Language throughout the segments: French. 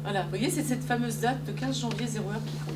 Voilà, vous voyez, c'est cette fameuse date de 15 janvier 0 heure qui compte.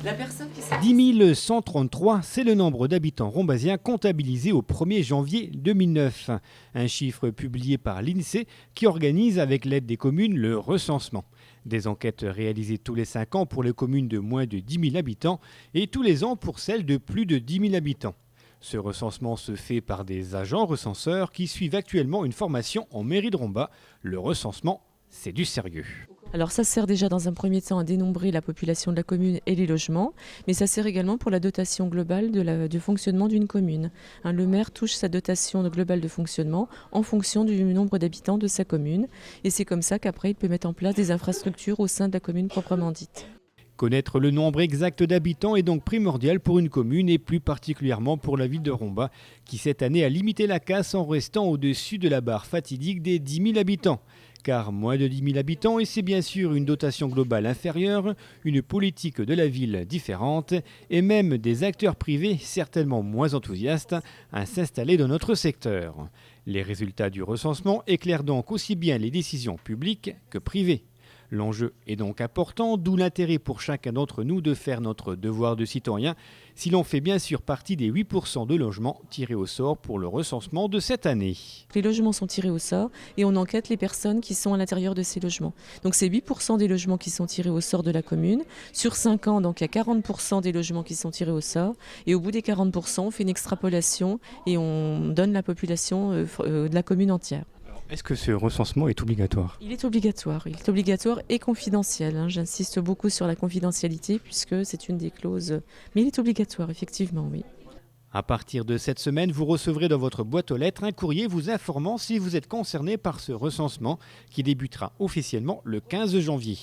La personne qui s'est... 10 133, c'est le nombre d'habitants rombasiens comptabilisés au 1er janvier 2009. Un chiffre publié par l'INSEE qui organise avec l'aide des communes le recensement. Des enquêtes réalisées tous les 5 ans pour les communes de moins de 10 000 habitants et tous les ans pour celles de plus de 10 000 habitants. Ce recensement se fait par des agents recenseurs qui suivent actuellement une formation en mairie de Romba. Le recensement, c'est du sérieux. Alors ça sert déjà dans un premier temps à dénombrer la population de la commune et les logements, mais ça sert également pour la dotation globale du fonctionnement d'une commune. Le maire touche sa dotation globale de fonctionnement en fonction du nombre d'habitants de sa commune, et c'est comme ça qu'après il peut mettre en place des infrastructures au sein de la commune proprement dite. Connaître le nombre exact d'habitants est donc primordial pour une commune et plus particulièrement pour la ville de Romba, qui cette année a limité la casse en restant au-dessus de la barre fatidique des 10 000 habitants. Car moins de 10 000 habitants, et c'est bien sûr une dotation globale inférieure, une politique de la ville différente, et même des acteurs privés certainement moins enthousiastes à s'installer dans notre secteur. Les résultats du recensement éclairent donc aussi bien les décisions publiques que privées. L'enjeu est donc important, d'où l'intérêt pour chacun d'entre nous de faire notre devoir de citoyen, si l'on fait bien sûr partie des 8% de logements tirés au sort pour le recensement de cette année. Les logements sont tirés au sort et on enquête les personnes qui sont à l'intérieur de ces logements. Donc c'est 8% des logements qui sont tirés au sort de la commune. Sur 5 ans, donc il y a 40% des logements qui sont tirés au sort. Et au bout des 40%, on fait une extrapolation et on donne la population de la commune entière. Est-ce que ce recensement est obligatoire ? Il est obligatoire et confidentiel. J'insiste beaucoup sur la confidentialité puisque c'est une des clauses. Mais il est obligatoire, effectivement, oui. À partir de cette semaine, vous recevrez dans votre boîte aux lettres un courrier vous informant si vous êtes concerné par ce recensement qui débutera officiellement le 15 janvier.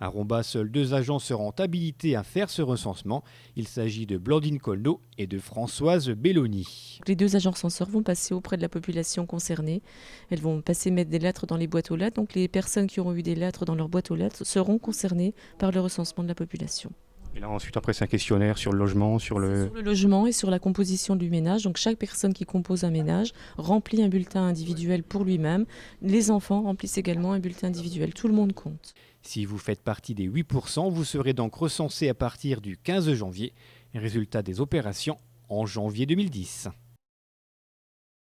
À Romba, seuls 2 agents seront habilités à faire ce recensement. Il s'agit de Blandine Colneau et de Françoise Belloni. Les 2 agents recenseurs vont passer auprès de la population concernée. Elles vont passer mettre des lettres dans les boîtes aux lettres. Donc les personnes qui auront eu des lettres dans leur boîte aux lettres seront concernées par le recensement de la population. Et là ensuite, après, c'est un questionnaire sur le logement, Sur le logement et sur la composition du ménage. Donc chaque personne qui compose un ménage remplit un bulletin individuel pour lui-même. Les enfants remplissent également un bulletin individuel. Tout le monde compte. Si vous faites partie des 8%, vous serez donc recensé à partir du 15 janvier. Résultat des opérations en janvier 2010.